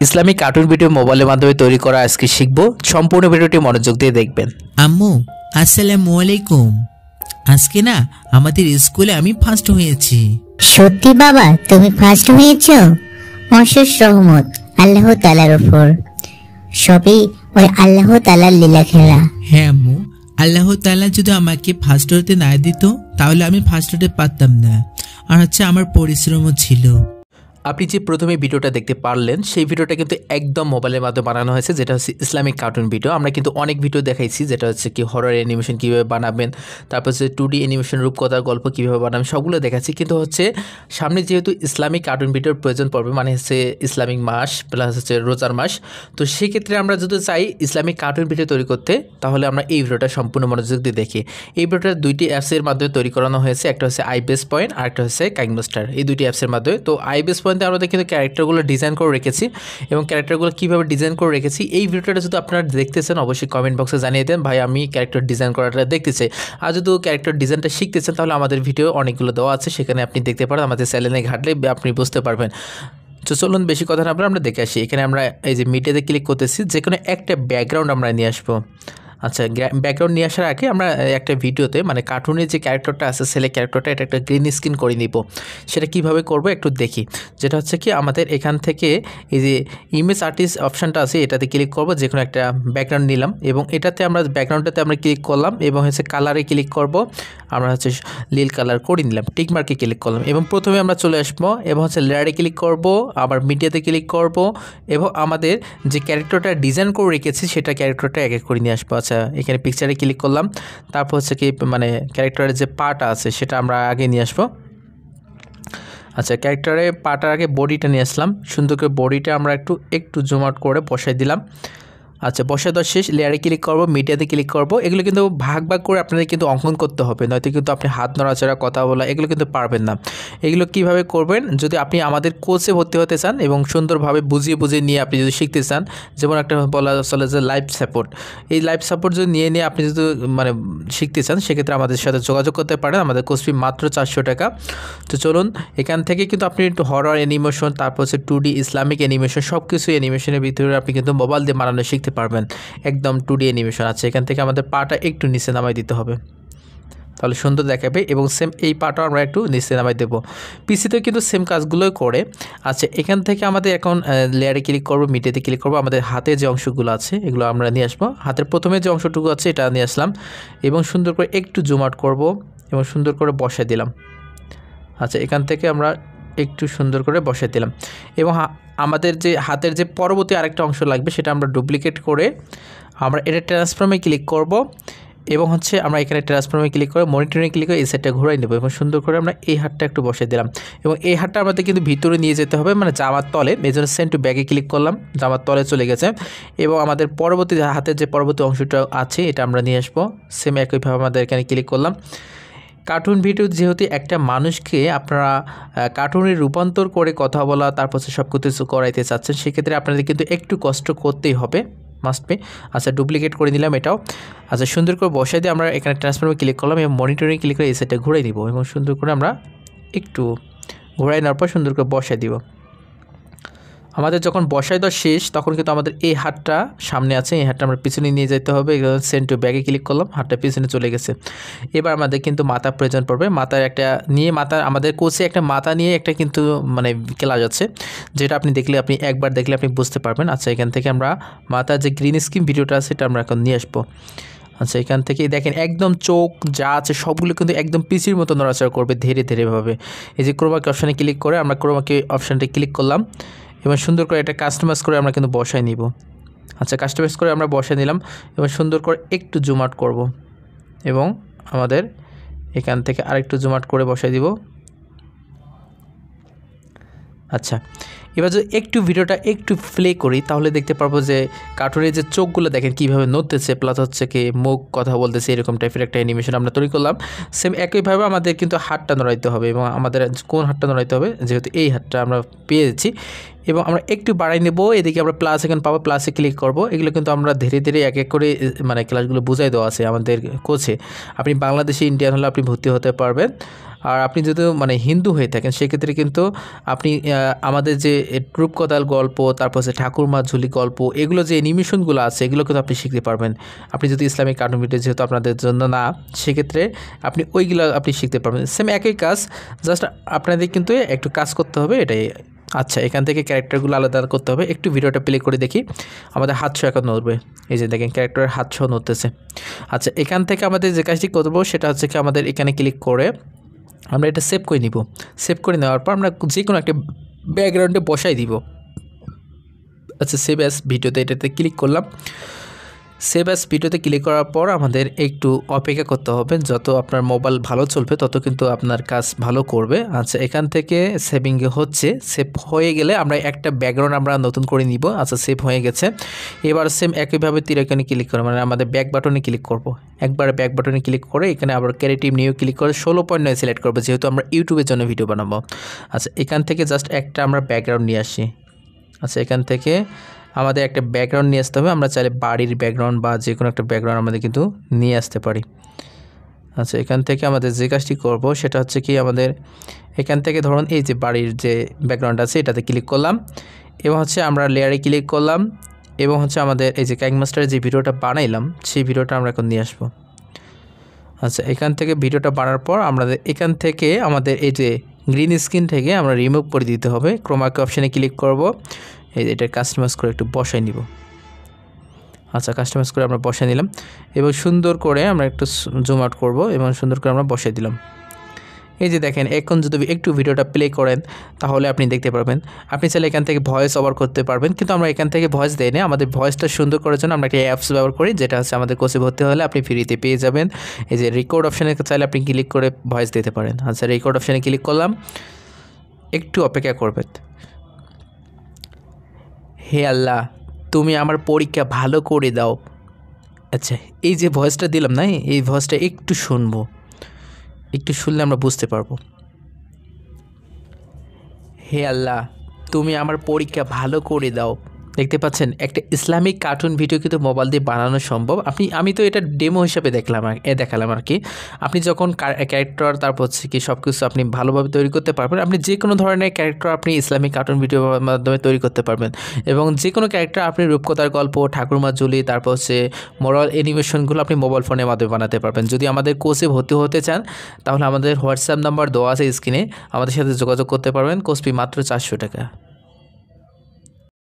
Islamic cartoon video মোবাইলের মাধ্যমে তৈরি করা আজকে শিখবো। সম্পূর্ণ ভিডিওটি মনোযোগ দিয়ে দেখবেন। আম্মু আসসালামু আলাইকুম। আজকে না আমাদের স্কুলে আমি ফার্স্ট হয়েছি। সত্যি বাবা, তুমি ফার্স্ট হয়েছো? অশেষ রহমত আল্লাহ তাআলার উপর। সবই ওই আল্লাহ তাআলার লীলা খেলা। হ্যাঁ আম্মু, আল্লাহ তাআলা যদি আমাকে ফার্স্ট হতে না দিত তাহলে আমি ফার্স্ট হতে পারতাম না। আর আমার পরিশ্রমও ছিল। আপনি যে প্রথমে ভিডিওটা দেখতে পারলেন সেই ভিডিওটা কিন্তু একদম মোবাইলের মাধ্যমে বানানো হয়েছে, যেটা হচ্ছে ইসলামিক কার্টুন ভিডিও। আমরা কিন্তু অনেক ভিডিও দেখাইছি, যেটা হচ্ছে কি হরর অ্যানিমেশন কীভাবে বানাবেন, তারপর হচ্ছে 2D অ্যানিমেশন রূপকথার গল্প কীভাবে বানাবেন, সবগুলো দেখাচ্ছি। কিন্তু হচ্ছে সামনে যেহেতু ইসলামিক কার্টুন ভিডিওর প্রয়োজন পড়বে, মানে হচ্ছে ইসলামিক মাস প্লাস হচ্ছে রোজার মাস, তো সেক্ষেত্রে আমরা যদি চাই ইসলামিক কার্টুন ভিডিও তৈরি করতে, তাহলে আমরা এই ভিডিওটা সম্পূর্ণ মনোযোগ দিয়ে দেখি। এই ভিডিওটা দুইটি অ্যাপসের মাধ্যমে তৈরি করানো হয়েছে, একটা হচ্ছে আইবেস পয়েন্ট আর একটা হচ্ছে কাইনমাস্টার। এই দুইটি অ্যাপসের মাধ্যমে। তো আইবেস পয়েন্টে আমরা কিন্তু ক্যারেক্টারগুলো ডিজাইন করে রেখেছি, এবং ক্যারেক্টারগুলো কীভাবে ডিজাইন করে রেখেছি এই ভিডিওটা যদি আপনারা দেখতেছেন অবশ্যই কমেন্ট বক্সে জানিয়ে দেন, ভাই আমি ক্যারেক্টার ডিজাইন করাটা দেখতে চাই। আর যদি ক্যারেক্টার ডিজাইনটা শিখতে চান তাহলে আমাদের ভিডিও অনেকগুলো দেওয়া আছে, সেখানে আপনি দেখতে পারেন। আমাদের চ্যানেলে ঘাটলে আপনি বুঝতে পারবেন। তো চলুন বেশি কথা না বলে আমরা দেখে আসি। এখানে আমরা এই যে মিডিয়াতে ক্লিক করতেছি, যে কোনো একটা ব্যাকগ্রাউন্ড আমরা নিয়ে আসবো। আচ্ছা, ব্যাকগ্রাউন্ড নিয়ে আসার আগে আমরা একটা ভিডিওতে মানে কার্টুনের যে ক্যারেক্টারটা আছে ছেলে ক্যারেক্টারটা, এটা একটা গ্রিন স্ক্রিন করে নিব। সেটা কিভাবে করব একটু দেখি। যেটা হচ্ছে কি আমাদের এখান থেকে এই যে ইমেজ আর্টিস্ট অপশানটা আছে, এটাতে ক্লিক করব। যে কোনো একটা ব্যাকগ্রাউন্ড নিলাম এবং এটাতে আমরা ব্যাকগ্রাউন্ডটাতে আমরা ক্লিক করলাম এবং হচ্ছে কালারে ক্লিক করব। আমরা হচ্ছে নীল কালার করে নিলাম, টিক মার্কে ক্লিক করলাম এবং প্রথমে আমরা চলে আসবো এবং হচ্ছে লেয়ারে ক্লিক করব, আবার মিডিয়াতে ক্লিক করব এবং আমাদের যে ক্যারেক্টারটা ডিজাইন করে রেখেছি সেটা ক্যারেক্টারটা এক এক করে নিয়ে আসবো। আচ্ছা, এখানে পিকচারে ক্লিক করলাম, তারপর হচ্ছে কি মানে ক্যারেক্টারের যে পার্ট আছে সেটা আমরা আগে নিয়ে আসবো। আচ্ছা, ক্যারেক্টারে পার্টার আগে বডিটা নিয়ে আসলাম, সুন্দর করে বডিটা আমরা একটু জুম আউট করে বসাই দিলাম। আচ্ছা, বসায় দেওয়া শেষ। লেয়ারে ক্লিক করব, মিডিয়াতে ক্লিক করব। এগুলো কিন্তু ভাগ করে আপনাদের কিন্তু অঙ্কন করতে হবে, নয়তো কিন্তু আপনি হাত নড়াচড়া কথা বলা এগুলো কিন্তু পারবেন না। এগুলো কিভাবে করবেন, যদি আপনি আমাদের কোর্সে ভর্তি হতে চান এবং সুন্দরভাবে বুঝিয়ে নিয়ে আপনি যদি শিখতে চান, যেমন একটা বলা চলে যে লাইভ সাপোর্ট, এই লাইভ সাপোর্ট যদি নিয়ে আপনি যদি মানে শিখতে চান সেক্ষেত্রে আমাদের সাথে যোগাযোগ করতে পারেন। আমাদের কোর্স ফি মাত্র 400 টাকা। তো চলুন, এখান থেকে কিন্তু আপনি একটু হরর অ্যানিমেশন, তারপর হচ্ছে 2D ইসলামিক অ্যানিমেশন, সব কিছু অ্যানিমেশনের ভিতরে আপনি কিন্তু মোবাইল দিয়ে বানানো শিখতে পারবেন। একদম 2D অ্যানিমেশন আছে। এখান থেকে আমাদের পাটা একটু নিচে নামাই দিতে হবে, তাহলে সুন্দর দেখাবে। এবং সেম এই পাটাও আমরা একটু নিচে নামাই দেবো। পিসিতেও কিন্তু সেম কাজগুলোই করে। আচ্ছা, এখান থেকে আমাদের এখন লেয়ারে ক্লিক করবো, মিডিয়াতে ক্লিক করবো। আমাদের হাতে যে অংশগুলো আছে এগুলো আমরা নিয়ে আসবো। হাতের প্রথমে যে অংশটুকু আছে এটা নিয়ে আসলাম এবং সুন্দর করে একটু জুম আউট করবো এবং সুন্দর করে বসাই দিলাম। আচ্ছা, এখান থেকে আমরা একটু সুন্দর করে বসাই দিলাম এবং আমাদের যে হাতের যে পরবর্তী আরেকটা অংশ লাগবে সেটা আমরা ডুপ্লিকেট করে আমরা এটা ট্রান্সফর্মে ক্লিক করব এবং হচ্ছে আমরা এখানে ট্রান্সফর্মে ক্লিক করে মনিটরে ক্লিক করে এই সাইডটা ঘুরাই নেব এবং সুন্দর করে আমরা এই হাতটা একটু বসিয়ে দিলাম এবং এই হাতটা আমাদের কিন্তু ভিতরে নিয়ে যেতে হবে, মানে জামার তলে। এই জন্য সেন্ড টু ব্যাগে ক্লিক করলাম, জামার তলে চলে গেছে এবং আমাদের পরবর্তী হাতের যে পরবর্তী অংশটা আছে এটা আমরা নিয়ে আসবো। সেম একইভাবে আমাদের এখানে ক্লিক করলাম। কার্টুন ভিডিও যেহেতু একটা মানুষকে আপনারা কার্টুনে রূপান্তর করে কথা বলা তারপর সব কিছু করাইতে চাচ্ছেন, সেক্ষেত্রে আপনাদের কিন্তু একটু কষ্ট করতেই হবে, মাস্ট বি। আচ্ছা, ডুপ্লিকেট করে নিলাম এটাও। আচ্ছা, সুন্দর করে বসাই দিয়ে আমরা এখানে ট্রান্সফর্মে ক্লিক করলাম এবং মনিটরিং ক্লিক করে এই সাইডটা ঘুরাই দিব এবং সুন্দর করে আমরা একটু ঘুরাই নেওয়ার পর সুন্দর করে বসাই দিব। আমাদের যখন বসাই দেওয়া শেষ তখন কিন্তু আমাদের এই হাতটা সামনে আছে, এই হাতটা আমরা পিছনে নিয়ে যেতে হবে। সেন্ড টু ব্যাগে ক্লিক করলাম, হাতটা পিছনে চলে গেছে। এবার আমাদের কিন্তু মাথা প্রয়োজন পড়বে। মাথার একটা নিয়ে আমাদের কোর্সে একটা মাথা নিয়ে একটা কিন্তু মানে ক্লাস আছে, যেটা আপনি দেখলে একবার দেখলে আপনি বুঝতে পারবেন। আচ্ছা, এখান থেকে আমরা মাথার যে গ্রিন স্ক্রিন ভিডিওটা আছে সেটা আমরা এখন নিয়ে আসবো। আচ্ছা, এখান থেকে দেখেন একদম চোখ যা আছে সবগুলো কিন্তু একদম পিসির মতো নড়াচড়া করবে ধীরে এই যে ক্রোমাকি অপশানে ক্লিক করে আমরা ক্রোমাকি অপশানটা ক্লিক করলাম এবং সুন্দর করে এটা কাস্টমাইজ করে আমরা কিন্তু বসাই নিব। আচ্ছা, কাস্টমাইজ করে আমরা বসাই নিলাম এবং সুন্দর করে একটু জুম আউট করব এবং আমাদের এখান থেকে আরেকটু জুম আউট করে বসাই দিব। আচ্ছা, এবার যদি একটু ভিডিওটা একটু প্লে করি তাহলে দেখতে পারবো যে কার্টুনের যে চোখগুলো দেখেন কীভাবে নড়তেছে, প্লাস হচ্ছে কি মুখ কথা বলতেছে, এরকম টাইপের একটা অ্যানিমেশন আমরা তৈরি করলাম। সেম একইভাবে আমাদের কিন্তু হাতটা নড়াইতে হবে এবং আমাদের কোন হাতটা নড়াইতে হবে, যেহেতু এই হাতটা আমরা পেয়েছি এবং আমরা একটু বাড়াই নেব। এদিকে আমরা প্লাস এখন পাবো, প্লাসে ক্লিক করব। এগুলো কিন্তু আমরা ধীরে ধীরে এক এক করে মানে ক্লাসগুলো বুঝাই দেওয়া আছে আমাদের কোচে। আপনি বাংলাদেশি ইন্ডিয়ান হলে আপনি ভর্তি হতে পারবেন। আর আপনি যদি মানে হিন্দু হয়ে থাকেন সেক্ষেত্রে কিন্তু আপনি আমাদের যে রূপকথার গল্প, তারপর হচ্ছে ঠাকুরমা ঝুলি গল্প, এগুলো যে অ্যানিমেশনগুলো আছে এগুলো কিন্তু আপনি শিখতে পারবেন। আপনি যদি ইসলামিক কার্টুন ভিডিও যেহেতু আপনাদের জন্য না, সেক্ষেত্রে আপনি ওইগুলো আপনি শিখতে পারবেন। সেম একই কাজ, জাস্ট আপনাদের কিন্তু একটু কাজ করতে হবে এটাই। আচ্ছা, এখান থেকে ক্যারেক্টারগুলো আলাদা করতে হবে। একটু ভিডিওটা প্লে করে দেখি। আমাদের হাত ছো এখন নড়বে, এই যে দেখেন ক্যারেক্টারের হাত ছো নড়তেছে। আচ্ছা, এখান থেকে আমাদের যে কাজটি করবো সেটা হচ্ছে কি আমাদের এখানে ক্লিক করে আমরা এটা সেভ করে নিব। সেভ করে নেওয়ার পর আমরা যে কোনো একটা ব্যাকগ্রাউন্ডে বসাই দিব। আচ্ছা, সেভ অ্যাজ ভিডিওতে এটাতে ক্লিক করলাম। সেভ অ্যাজ ভিডিওতে ক্লিক করার পর আমাদের একটু অপেক্ষা করতে হবে। যত আপনার মোবাইল ভালো চলবে তত কিন্তু আপনার কাজ ভালো করবে। আচ্ছা, এখান থেকে সেভিংয়ে হচ্ছে, সেভ হয়ে গেলে আমরা একটা ব্যাকগ্রাউন্ড আমরা নতুন করে নিব। আচ্ছা, সেভ হয়ে গেছে। এবার সেম একইভাবে তীরআইকনে ক্লিক করে মানে আমাদের ব্যাক বাটনে ক্লিক করব। একবার ব্যাক বাটনে ক্লিক করে এখানে আবার ক্রিয়েটিভ নিউ ক্লিক করে 16.9 সিলেক্ট করবো, যেহেতু আমরা ইউটিউবের জন্য ভিডিও বানাবো। আচ্ছা, এখান থেকে জাস্ট একটা আমরা ব্যাকগ্রাউন্ড নিয়ে আসি। আচ্ছা, এখান থেকে আমাদের একটা ব্যাকগ্রাউন্ড নিয়ে আসতে হবে। আমরা চাইলে বাড়ির ব্যাকগ্রাউন্ড বা যে কোনো একটা ব্যাকগ্রাউন্ড আমাদের কিন্তু নিয়ে আসতে পারি। আচ্ছা, এখান থেকে আমাদের যে কাজটি করব সেটা হচ্ছে কি আমাদের এখান থেকে ধরুন এই যে বাড়ির যে ব্যাকগ্রাউন্ড আছে এটাতে ক্লিক করলাম এবং হচ্ছে আমরা লেয়ারে ক্লিক করলাম এবং হচ্ছে আমাদের এই যে কাইংমাস্টারের যে ভিডিওটা বানাইলাম সেই ভিডিওটা আমরা এখন নিয়ে আসবো। আচ্ছা, এখান থেকে ভিডিওটা বানার পর আমরা এখান থেকে আমাদের এই যে গ্রিন স্ক্রিন থেকে আমরা রিমুভ করে দিতে হবে। ক্রোমাকে অপশানে ক্লিক করব, এই এটা কাস্টমাইজ করে একটু বসাই নিব। আচ্ছা, কাস্টমাইজ করে আমরা বসাই নিলাম এবং সুন্দর করে আমরা একটু জুম আউট করব এবং সুন্দর করে আমরা বসাই দিলাম। এই যে দেখেন, এখন যদি একটু ভিডিওটা প্লে করেন তাহলে আপনি দেখতে পারবেন। আপনি চাইলে এখান থেকে ভয়েস ওভার করতে পারবেন, কিন্তু আমরা এখান থেকে ভয়েস দেই না। আমাদের ভয়েসটা সুন্দর করার জন্য আমরা একটা অ্যাপস ব্যবহার করি, যেটা হচ্ছে আমাদের কোর্সে ভর্তি হলে আপনি ফ্রিতে পেয়ে যাবেন। এই যে রেকর্ড অপশানে চাইলে আপনি ক্লিক করে ভয়েস দিতে পারেন। আচ্ছা, রেকর্ড অপশানে ক্লিক করলাম, একটু অপেক্ষা করবেন। হে আল্লাহ, তুমি আমার পরীক্ষা ভালো করে দাও। আচ্ছা, এই যে ভয়েসটা দিলাম না, এই ভয়েসটা একটু শুনবো, একটু শুনলে আমরা বুঝতে পারবো। হে আল্লাহ, তুমি আমার পরীক্ষা ভালো করে দাও। দেখতে পাচ্ছেন, একটা ইসলামিক কার্টুন ভিডিও কিন্তু মোবাইল দিয়ে বানানো সম্ভব। আমি তো এটা ডেমো হিসাবে দেখালাম আর কি। আপনি যখন ক্যারেক্টার তারপর হচ্ছে কি সব কিছু আপনি ভালোভাবে তৈরি করতে পারবেন। আপনি যে কোনো ধরনের ক্যারেক্টার আপনি ইসলামিক কার্টুন ভিডিওর মাধ্যমে তৈরি করতে পারবেন এবং যে কোনো ক্যারেক্টার আপনি রূপকথার গল্প, ঠাকুরমা ঝুলি, তারপর হচ্ছে মোরাল অ্যানিমেশনগুলো আপনি মোবাইল ফোনের মাধ্যমে বানাতে পারবেন। যদি আমাদের কোর্সে ভর্তি হতে চান তাহলে আমাদের হোয়াটসঅ্যাপ নাম্বার দেওয়া আছে স্ক্রিনে, আমাদের সাথে যোগাযোগ করতে পারবেন। কোর্স ফি মাত্র 400 টাকা।